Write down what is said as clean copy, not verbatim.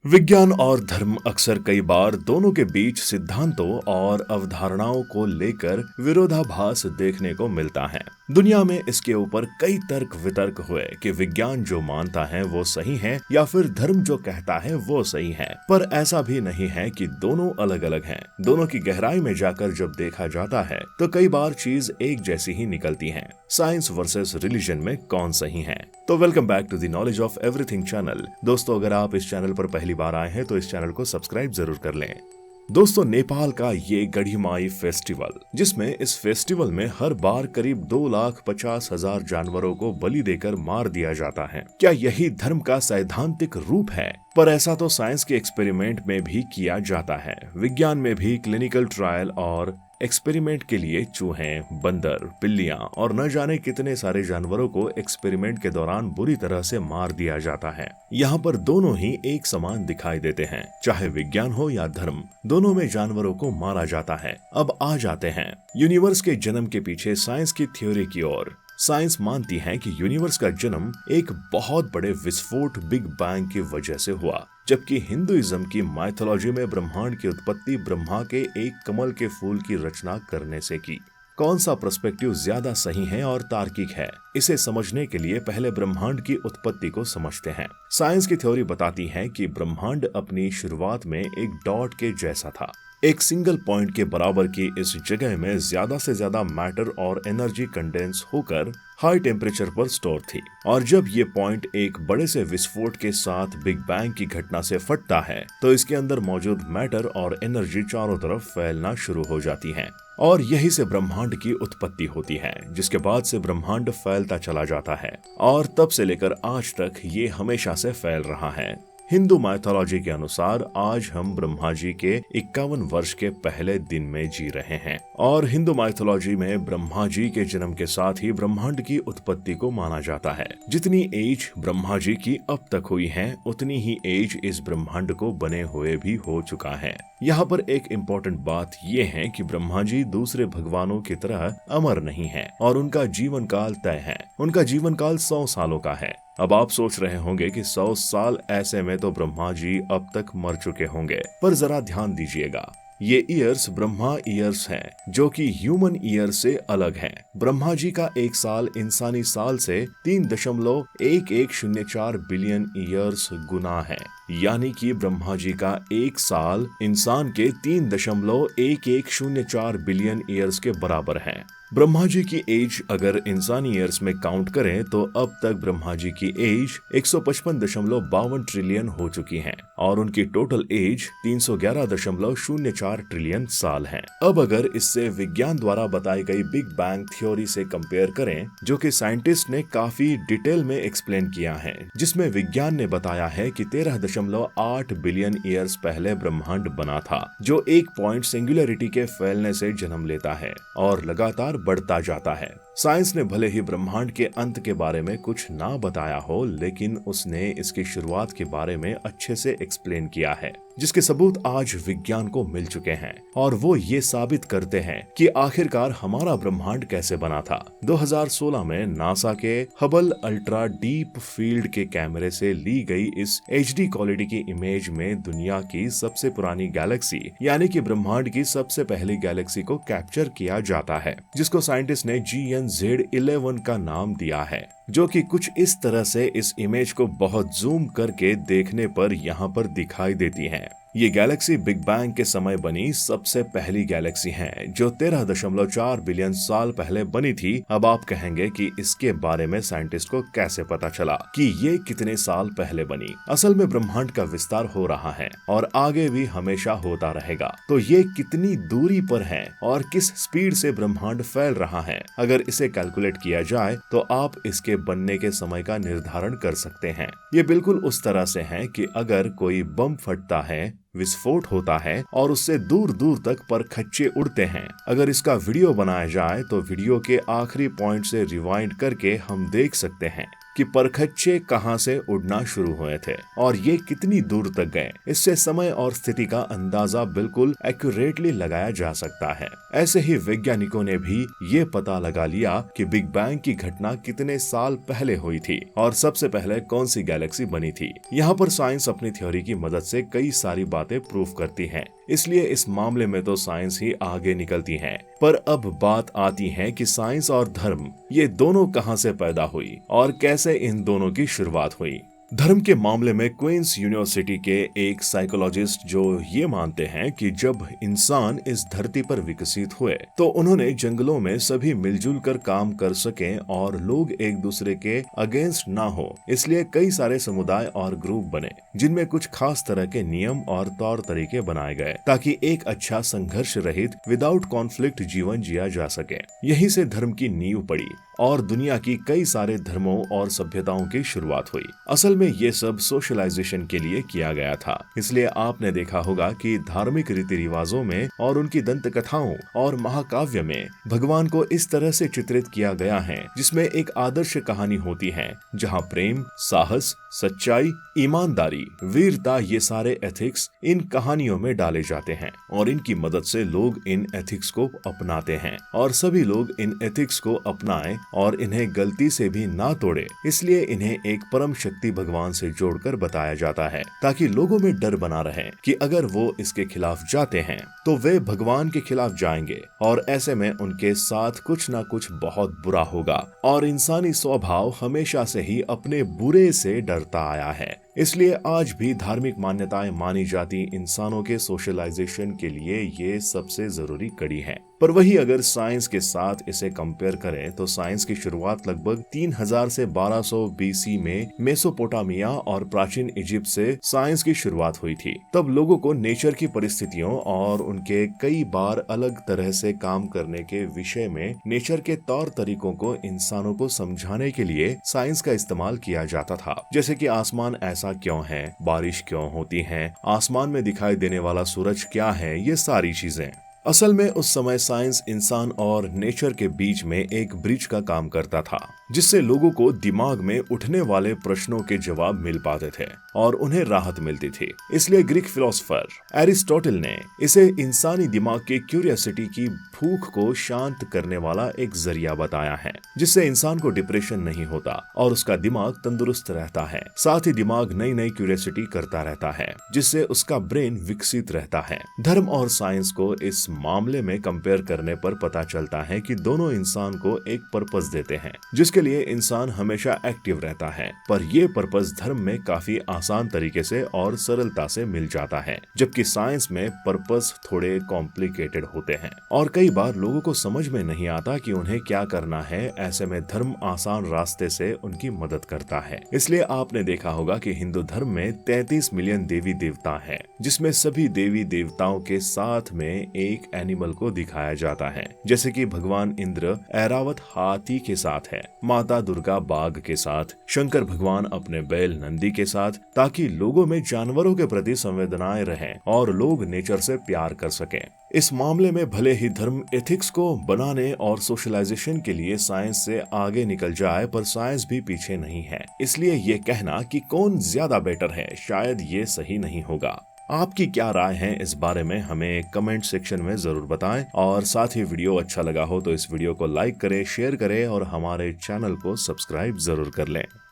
विज्ञान और धर्म अक्सर कई बार दोनों के बीच सिद्धांतों और अवधारणाओं को लेकर विरोधाभास देखने को मिलता है। दुनिया में इसके ऊपर कई तर्क वितर्क हुए कि विज्ञान जो मानता है वो सही है या फिर धर्म जो कहता है वो सही है। पर ऐसा भी नहीं है कि दोनों अलग अलग हैं। दोनों की गहराई में जाकर जब देखा जाता है तो कई बार चीज एक जैसी ही निकलती है। साइंस वर्सेस रिलीजन में कौन सही है? तो welcome back to the knowledge of everything channel. दोस्तों, अगर आप इस चैनल पर पहली बार आए हैं तो इस चैनल को सब्सक्राइब जरूर कर लें। दोस्तों, नेपाल का ये गढ़ीमाई फेस्टिवल, जिसमें इस फेस्टिवल में हर बार करीब 2,50,000 जानवरों को बलि देकर मार दिया जाता है, क्या यही धर्म का सैद्धांतिक रूप है? पर ऐसा तो साइंस के एक्सपेरिमेंट में भी किया जाता है। विज्ञान में भी क्लिनिकल ट्रायल और एक्सपेरिमेंट के लिए चूहे, बंदर, बिल्लियां और न जाने कितने सारे जानवरों को एक्सपेरिमेंट के दौरान बुरी तरह से मार दिया जाता है। यहाँ पर दोनों ही एक समान दिखाई देते हैं, चाहे विज्ञान हो या धर्म, दोनों में जानवरों को मारा जाता है। अब आ जाते हैं यूनिवर्स के जन्म के पीछे साइंस की थ्योरी की ओर। साइंस मानती है कि यूनिवर्स का जन्म एक बहुत बड़े विस्फोट बिग बैंग की वजह से हुआ, जबकि हिंदुइज्म की माइथोलॉजी में ब्रह्मांड की उत्पत्ति ब्रह्मा के एक कमल के फूल की रचना करने से की। कौन सा पर्सपेक्टिव ज्यादा सही है और तार्किक है, इसे समझने के लिए पहले ब्रह्मांड की उत्पत्ति को समझते हैं। साइंस की थ्योरी बताती है कि ब्रह्मांड अपनी शुरुआत में एक डॉट के जैसा था। एक सिंगल पॉइंट के बराबर की इस जगह में ज्यादा से ज्यादा मैटर और एनर्जी कंडेंस होकर हाई टेम्परेचर पर स्टोर थी, और जब ये पॉइंट एक बड़े से विस्फोट के साथ बिग बैंग की घटना से फटता है तो इसके अंदर मौजूद मैटर और एनर्जी चारों तरफ फैलना शुरू हो जाती है, और यही से ब्रह्मांड की उत्पत्ति होती है, जिसके बाद से ब्रह्मांड फैलता चला जाता है और तब से लेकर आज तक ये हमेशा से फैल रहा है। हिंदू माइथोलॉजी के अनुसार आज हम ब्रह्मा जी के 51 वर्ष के पहले दिन में जी रहे हैं, और हिंदू माइथोलॉजी में ब्रह्मा जी के जन्म के साथ ही ब्रह्मांड की उत्पत्ति को माना जाता है। जितनी एज ब्रह्मा जी की अब तक हुई है, उतनी ही एज इस ब्रह्मांड को बने हुए भी हो चुका है। यहाँ पर एक इम्पोर्टेंट बात ये है कि ब्रह्मा जी दूसरे भगवानों की तरह अमर नहीं है और उनका जीवन काल तय है। उनका जीवन काल 100 सालों का है। अब आप सोच रहे होंगे कि 100 साल, ऐसे में तो ब्रह्मा जी अब तक मर चुके होंगे, पर जरा ध्यान दीजिएगा, ये ईयर्स ब्रह्मा ईयर्स हैं, जो कि ह्यूमन ईयर से अलग हैं। ब्रह्मा जी का एक साल इंसानी साल से 3.1104 बिलियन ईयर्स गुना है, यानी कि ब्रह्मा जी का एक साल इंसान के 3.1104 बिलियन ईयर्स के बराबर है। ब्रह्मा जी की एज अगर इंसानी ईयर्स में काउंट करें तो अब तक ब्रह्मा जी की एज 155.52 ट्रिलियन हो चुकी है, और उनकी टोटल एज 311.04 ट्रिलियन साल है। अब अगर इससे विज्ञान द्वारा बताई गई बिग बैंग थ्योरी से कंपेयर करें, जो कि साइंटिस्ट ने काफी डिटेल में एक्सप्लेन किया है, जिसमें विज्ञान ने बताया है कि 13.8 बिलियन ईयर्स पहले ब्रह्मांड बना था, जो एक पॉइंट सिंगुलरिटी के फैलने से जन्म लेता है और लगातार बढ़ता जाता है। साइंस ने भले ही ब्रह्मांड के अंत के बारे में कुछ ना बताया हो, लेकिन उसने इसकी शुरुआत के बारे में अच्छे से एक्सप्लेन किया है, जिसके सबूत आज विज्ञान को मिल चुके हैं, और वो ये साबित करते हैं कि आखिरकार हमारा ब्रह्मांड कैसे बना था। 2016 में नासा के हबल अल्ट्रा डीप फील्ड के कैमरे से ली गई इस HD क्वालिटी की इमेज में दुनिया की सबसे पुरानी गैलेक्सी, यानी कि ब्रह्मांड की सबसे पहली गैलेक्सी को कैप्चर किया जाता है, जिसको साइंटिस्ट ने GN-Z11 का नाम दिया है, जो कि कुछ इस तरह से इस इमेज को बहुत जूम करके देखने पर यहाँ पर दिखाई देती है। ये गैलेक्सी बिग बैंग के समय बनी सबसे पहली गैलेक्सी है, जो 13.4 बिलियन साल पहले बनी थी। अब आप कहेंगे कि इसके बारे में साइंटिस्ट को कैसे पता चला कि ये कितने साल पहले बनी? असल में ब्रह्मांड का विस्तार हो रहा है और आगे भी हमेशा होता रहेगा, तो ये कितनी दूरी पर है और किस स्पीड से ब्रह्मांड फैल रहा है, अगर इसे कैलकुलेट किया जाए तो आप इसके बनने के समय का निर्धारण कर सकते हैं। ये बिल्कुल उस तरह से है कि अगर कोई बम फटता है, विस्फोट होता है और उससे दूर दूर तक परखच्चे उड़ते हैं, अगर इसका वीडियो बनाया जाए तो वीडियो के आखिरी पॉइंट से रिवाइंड करके हम देख सकते हैं कि परखच्चे कहां से उड़ना शुरू हुए थे और ये कितनी दूर तक गए। इससे समय और स्थिति का अंदाजा बिल्कुल एक्यूरेटली लगाया जा सकता है। ऐसे ही वैज्ञानिकों ने भी ये पता लगा लिया कि बिग बैंग की घटना कितने साल पहले हुई थी और सबसे पहले कौन सी गैलेक्सी बनी थी। यहाँ पर साइंस अपनी थ्योरी की मदद से कई सारी बातें प्रूव करती है, इसलिए इस मामले में तो साइंस ही आगे निकलती है। पर अब बात आती है कि साइंस और धर्म ये दोनों कहां से पैदा हुई और कैसे इन दोनों की शुरुआत हुई। धर्म के मामले में क्वींस यूनिवर्सिटी के एक साइकोलॉजिस्ट जो ये मानते हैं कि जब इंसान इस धरती पर विकसित हुए तो उन्होंने जंगलों में सभी मिलजुल कर काम कर सकें और लोग एक दूसरे के अगेंस्ट ना हो, इसलिए कई सारे समुदाय और ग्रुप बने जिनमें कुछ खास तरह के नियम और तौर तरीके बनाए गए ताकि एक अच्छा संघर्ष रहित विदाउट कॉन्फ्लिक्ट जीवन जिया जा सके। यहीं से धर्म की नींव पड़ी और दुनिया की कई सारे धर्मों और सभ्यताओं की शुरुआत हुई। असल में ये सब सोशलाइजेशन के लिए किया गया था, इसलिए आपने देखा होगा कि धार्मिक रीति रिवाजों में और उनकी दंत कथाओं और महाकाव्य में भगवान को इस तरह से चित्रित किया गया है जिसमें एक आदर्श कहानी होती है जहाँ प्रेम, साहस, सच्चाई, ईमानदारी, वीरता ये सारे एथिक्स इन कहानियों में डाले जाते हैं और इनकी मदद से लोग इन एथिक्स को अपनाते हैं और सभी लोग इन एथिक्स को अपनाएं और इन्हें गलती से भी ना तोड़े, इसलिए इन्हें एक परम शक्ति भगवान से जोड़कर बताया जाता है ताकि लोगों में डर बना रहे कि अगर वो इसके खिलाफ जाते हैं तो वे भगवान के खिलाफ जाएंगे और ऐसे में उनके साथ कुछ ना कुछ बहुत बुरा होगा। और इंसानी स्वभाव हमेशा से ही अपने बुरे से डरता आया है, इसलिए आज भी धार्मिक मान्यताएं मानी जाती इंसानों के सोशलाइजेशन के लिए ये सबसे जरूरी कड़ी है। पर वही अगर साइंस के साथ इसे कंपेयर करें तो साइंस की शुरुआत लगभग 3000 से 1200 बीसी में मेसोपोटामिया और प्राचीन इजिप्ट से साइंस की शुरुआत हुई थी। तब लोगों को नेचर की परिस्थितियों और उनके कई बार अलग तरह से काम करने के विषय में नेचर के तौर तरीकों को इंसानों को समझाने के लिए साइंस का इस्तेमाल किया जाता था, जैसे कि आसमान ऐसा क्यों है, बारिश क्यों होती है, आसमान में दिखाई देने वाला सूरज क्या है, ये सारी चीजें। असल में उस समय साइंस इंसान और नेचर के बीच में एक ब्रिज का काम करता था जिससे लोगों को दिमाग में उठने वाले प्रश्नों के जवाब मिल पाते थे और उन्हें राहत मिलती थी। इसलिए ग्रीक फिलोसोफर एरिस्टोटल ने इसे इंसानी दिमाग के क्यूरियोसिटी की भूख को शांत करने वाला एक जरिया बताया है जिससे इंसान को डिप्रेशन नहीं होता और उसका दिमाग तंदुरुस्त रहता है। साथ ही दिमाग नई नई क्यूरियोसिटी करता रहता है जिससे उसका ब्रेन विकसित रहता है। धर्म और साइंस को इस मामले में कंपेयर करने पर पता चलता है कि दोनों इंसान को एक पर्पस देते हैं जिसके लिए इंसान हमेशा एक्टिव रहता है, पर ये पर्पस धर्म में काफी आसान तरीके से और सरलता से मिल जाता है, जबकि साइंस में पर्पस थोड़े कॉम्प्लिकेटेड होते हैं और कई बार लोगों को समझ में नहीं आता कि उन्हें क्या करना है। ऐसे में धर्म आसान रास्ते से उनकी मदद करता है। इसलिए आपने देखा होगा कि हिंदू धर्म में 33 मिलियन देवी देवता हैं, जिसमें सभी देवी देवताओं के साथ में एक एनिमल को दिखाया जाता है, जैसे कि भगवान इंद्र ऐरावत हाथी के साथ है, माता दुर्गा बाघ के साथ, शंकर भगवान अपने बैल नंदी के साथ, ताकि लोगों में जानवरों के प्रति संवेदनाएं रहें और लोग नेचर से प्यार कर सकें। इस मामले में भले ही धर्म एथिक्स को बनाने और सोशलाइजेशन के लिए साइंस से आगे निकल जाए, पर साइंस भी पीछे नहीं है। इसलिए ये कहना कि कौन ज्यादा बेटर है शायद ये सही नहीं होगा। आपकी क्या राय है इस बारे में हमें कमेंट सेक्शन में जरूर बताएं और साथ ही वीडियो अच्छा लगा हो तो इस वीडियो को लाइक करें, शेयर करें और हमारे चैनल को सब्सक्राइब जरूर कर लें।